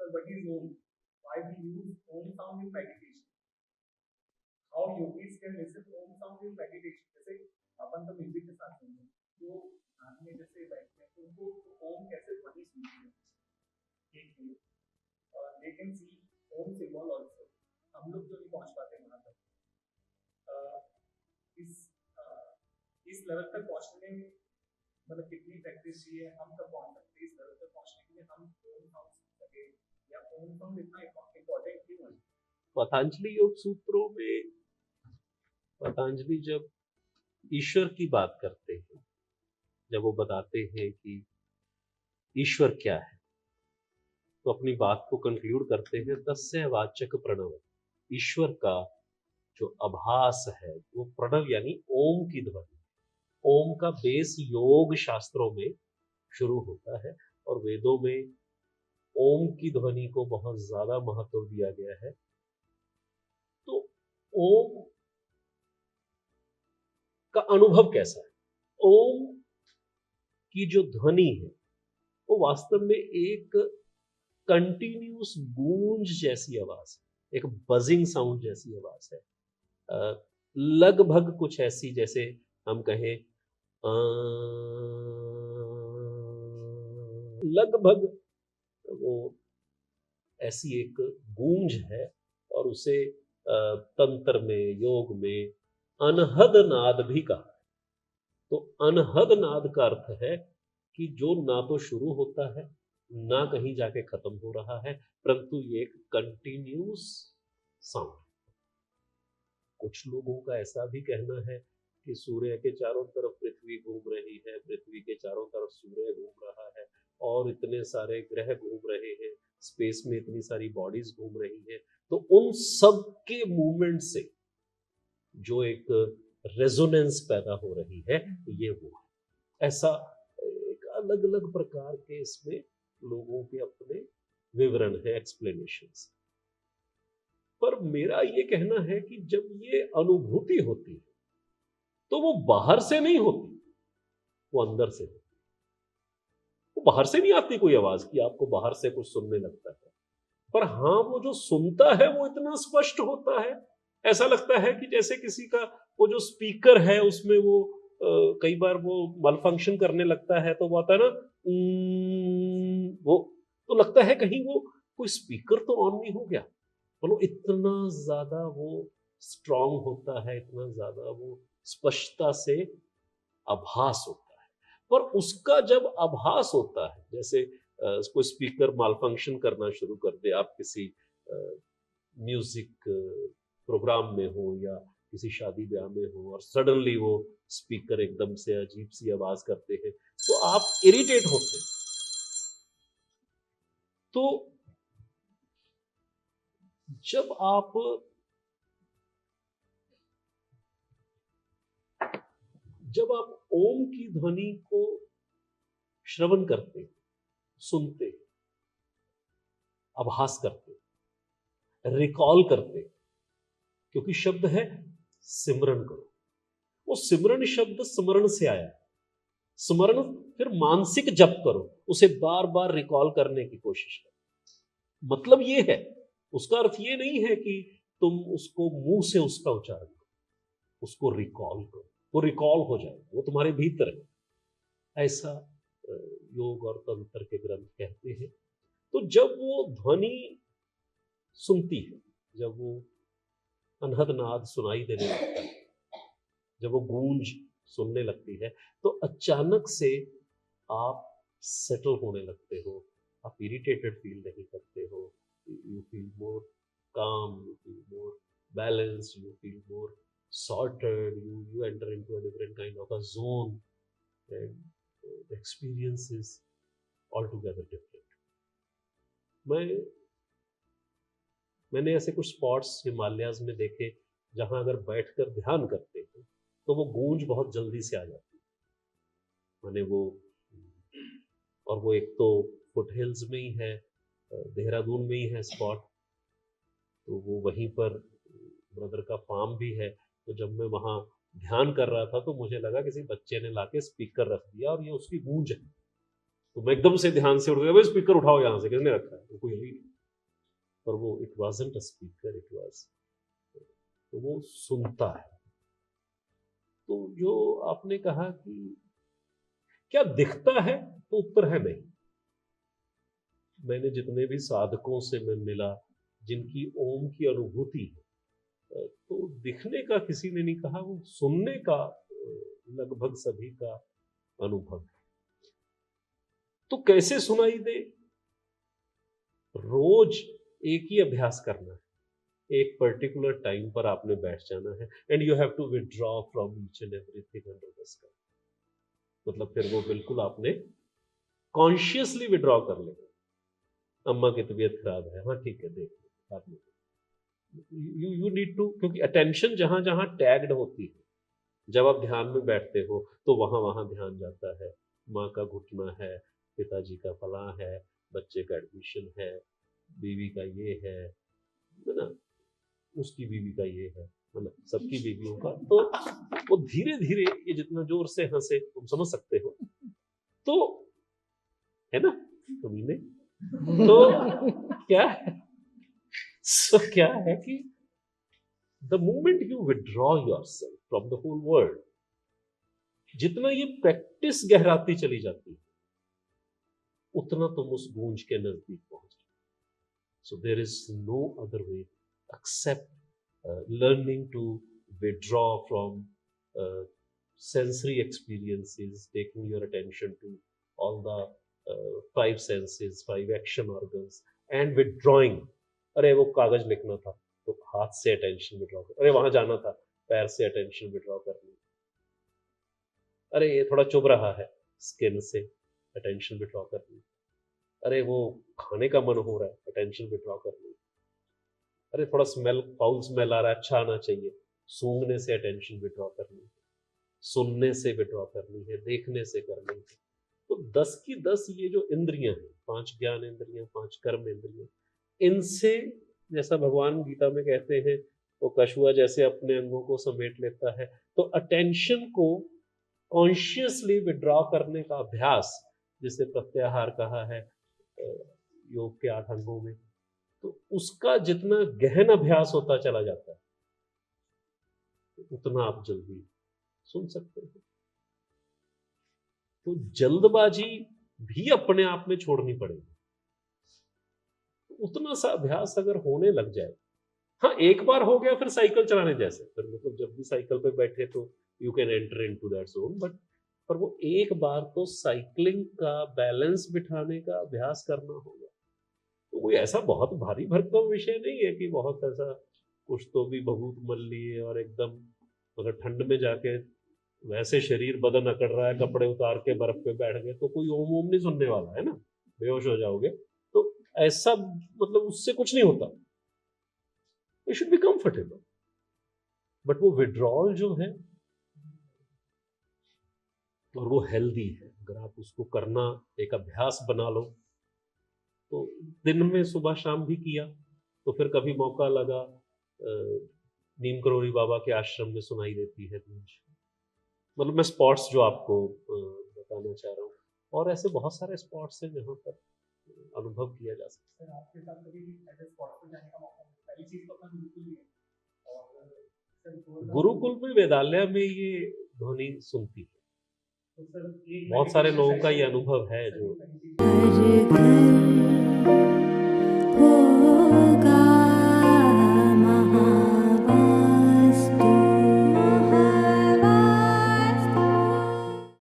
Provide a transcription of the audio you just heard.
sir, what is Om? Why we use Om sound in meditation? How yogis can listen Om sound in meditation? जैसे अपन तो music के साथ सुनते हैं, तो ध्यान में जैसे बैठते हैं तो उनको ओम कैसे ध्वनि सुनती है एक मिनट, और they can see Om symbol also. हम लोग जो नहीं पहुंच पाते वहां तक, इस इस लेवल तक पहुंचने में मतलब कितनी प्रैक्टिस चाहिए, हम तक पहुंच सकते हैं इस लेवल तक पहुंचने के लिए, हम ओम साउंड सुन सके, या ओम साउंड इतना इम्पोर्टेंट क्यों है? पतंजलि योग सूत्रों में पतंजलि जब ईश्वर की बात करते हैं, जब वो बताते हैं कि ईश्वर क्या है, तो अपनी बात को कंक्लूड करते हैं तस्य वाचक प्रणव। ईश्वर का जो आभास है वो प्रणव यानी ओम की ध्वनि। ओम का बेस योग शास्त्रों में शुरू होता है और वेदों में ओम की ध्वनि को बहुत ज्यादा महत्व दिया गया है। तो ओम का अनुभव कैसा है? ओम की जो ध्वनि है वो वास्तव में एक कंटिन्यूस गूंज जैसी आवाज है, एक बजिंग साउंड जैसी आवाज है, लगभग कुछ ऐसी जैसे हम कहें लगभग वो ऐसी एक गूंज है। और उसे तंत्र में, योग में अनहद नाद भी कहा है। तो अनहद नाद का अर्थ है कि जो ना तो शुरू होता है ना कहीं जाके खत्म हो रहा है, परंतु ये एक कंटिन्यूस साउंड। कुछ लोगों का ऐसा भी कहना है कि सूर्य के चारों तरफ पृथ्वी घूम रही है, पृथ्वी के चारों तरफ सूर्य घूम रहा है, और इतने सारे ग्रह घूम रहे हैं, स्पेस में इतनी सारी बॉडीज घूम रही हैं। तो उन सब के मूवमेंट से जो एक रेजोनेंस पैदा हो रही है, ये वो है। ऐसा एक अलग अलग प्रकार के इसमें लोगों के अपने विवरण है, एक्सप्लेनेशंस। पर मेरा ये कहना है कि जब ये अनुभूति होती है तो वो बाहर से नहीं होती, वो अंदर से होती। वो बाहर से नहीं आती कोई आवाज कि आपको बाहर से कुछ सुनने लगता है, पर हाँ वो जो सुनता है वो इतना स्पष्ट होता है, ऐसा लगता है कि जैसे किसी का वो जो स्पीकर है उसमें वो कई बार वो मलफंक्शन करने लगता है, तो वो आता है ना वो, तो लगता है कहीं वो कोई स्पीकर तो ऑन नहीं हो गया। मतलब इतना ज्यादा वो स्ट्रांग होता है, इतना ज्यादा वो स्पष्टता से आभास होता है। पर उसका जब आभास होता है, जैसे कोई स्पीकर मालफंक्शन करना शुरू कर दे, आप किसी म्यूजिक प्रोग्राम में हो या किसी शादी ब्याह में हो और सडनली वो स्पीकर एकदम से अजीब सी आवाज करते हैं, तो आप इरिटेट होते हैं। तो जब आप ओम की ध्वनि को श्रवण करते हैं, सुनते हैं, आभास करते हैं, रिकॉल करते हैं, क्योंकि शब्द है सिमरन करो। वो सिमरन शब्द स्मरण से आया है। स्मरण फिर मानसिक जप करो, उसे बार बार रिकॉल करने की कोशिश करो। मतलब ये है, उसका अर्थ ये नहीं है कि तुम उसको मुंह से उसका उच्चारण करो, उसको रिकॉल करो, वो रिकॉल हो जाए, वो तुम्हारे भीतर है। ऐसा योग और तंत्र के ग्रंथ कहते हैं। तो जब वो ध्वनि सुनती है, जब वो अनहद नाद सुनाई देने लगता है, जब वो गूंज सुनने लगती है, तो अचानक से आप सेटल होने लगते हो, आप इरिटेटेड फील नहीं करते हो, you feel more calm, you feel more balanced, you feel more sorted, you enter into a different kind of a zone, and the experience is altogether different. मैंने ऐसे कुछ स्पॉट्स हिमालयाज में देखे जहां अगर बैठकर ध्यान करते हैं तो वो गूंज बहुत जल्दी से आ जाती है। माने वो, और वो एक तो फुट हिल्स में ही है, देहरादून में ही है स्पॉट, तो वो वहीं पर ब्रदर का फार्म भी है। तो जब मैं वहाँ ध्यान कर रहा था तो मुझे लगा किसी बच्चे ने लाके स्पीकर रख दिया और ये उसकी गूंज है। तो मैं एकदम से ध्यान से उठ गया, भाई स्पीकर उठाओ यहाँ से, किसने रखा है? तो कोई नहीं। पर वो it wasn't a speaker, it was, तो वो सुनता है। तो जो आपने कहा कि क्या दिखता है, तो उत्तर है नहीं। मैंने जितने भी साधकों से मैं मिला जिनकी ओम की अनुभूति है, तो दिखने का किसी ने नहीं कहा, वो सुनने का लगभग सभी का अनुभव है। तो कैसे सुनाई दे? रोज एक ही अभ्यास करना है, एक पर्टिकुलर टाइम पर आपने बैठ जाना है, and you have to withdraw from each and everything under the sky. मतलब फिर वो बिल्कुल आपने कॉन्शियसली विड्रॉ कर लेना। अम्मा की तबीयत खराब है, हाँ ठीक है, देख लो बाद में। यू नीड टू, क्योंकि अटेंशन जहां जहां टैग्ड होती है, जब आप ध्यान में बैठते हो तो वहां वहां ध्यान जाता है। माँ का घुटना है, पिताजी का फलां है, बच्चे का एडमिशन है, बीवी का ये है ना, उसकी बीवी का ये है, मतलब सबकी बीवियों का। तो वो धीरे धीरे, ये जितना जोर से हंसे तुम समझ सकते हो, तो है ना कमीने। तो क्या है, सो क्या है कि the moment you withdraw yourself from the whole world, जितना ये प्रैक्टिस गहराती चली जाती है, उतना तुम उस गूंज के नजदीक पहुंच जाते। So there is no other way except learning to withdraw from sensory experiences, taking your attention to all the five senses, five action organs, and withdrawing. अरे वो कागज लिखना था तो हाथ से अटेंशन विड्रॉ कर, अरे वहां जाना था पैर से अटेंशन विड्रॉ करनी, अरे ये थोड़ा चुभ रहा है स्किन से अटेंशन विड्रॉ करनी, अरे वो खाने का मन हो रहा है अटेंशन विड्रॉ करनी, अरे थोड़ा स्मेल, फाउल स्मेल आ रहा है, अच्छा आना चाहिए, सूंघने से अटेंशन विड्रॉ करनी है, सुनने से विड्रॉ करनी है, देखने से करनी है। तो 10 की 10 ये जो इंद्रियां हैं, 5 ज्ञान इंद्रियां, 5 कर्म इंद्रियां, इनसे जैसा भगवान गीता में कहते हैं, वो कछुआ जैसे अपने अंगों को समेट लेता है, तो अटेंशन को कॉन्शियसली विड्रॉ करने का अभ्यास, जिसे प्रत्याहार कहा है योग के 8 अंगों में, तो उसका जितना गहन अभ्यास होता चला जाता है, उतना आप जल्दी सुन सकते हैं। तो जल्दबाजी भी अपने आप में छोड़नी पड़ेगी। उतना सा अभ्यास अगर होने लग जाए, हाँ एक बार हो गया फिर साइकिल चलाने जैसे, फिर मतलब जब भी साइकिल पे बैठे तो you can enter into that zone, but पर वो एक बार तो साइकिलिंग का बैलेंस बिठाने का अभ्यास करना होगा। तो कोई ऐसा बहुत भारी भरकम विषय नहीं है कि बहुत ऐसा कुछ तो भी बहुत मल लिए और एकदम, अगर ठंड में जाके वैसे शरीर बदन अकड़ रहा है, कपड़े उतार के बर्फ पे बैठ गए तो कोई ओम ओम नहीं सुनने वाला है ना, बेहोश हो जाओगे। तो ऐसा मतलब उससे कुछ नहीं होता, you should be comfortable. But वो विड्रॉल जो है और वो हेल्दी है, अगर आप उसको करना एक अभ्यास बना लो, तो दिन में सुबह शाम भी किया, तो फिर कभी मौका लगा नीम करोली बाबा के आश्रम में सुनाई देती है गूंज। मतलब मैं स्पॉट्स जो आपको बताना चाह रहा हूँ, और ऐसे बहुत सारे स्पॉट्स हैं जहाँ पर अनुभव किया जा सकता है। आपके साथ कभी ऐसे स्पॉट पर जाने का मौका मिला? पहली चीज तो अपना गुरुकुल ही है, और गुरुकुल में, वेदालय में ये ध्वनि सुनती है। तो सर बहुत सारे लोगों का ये अनुभव है जो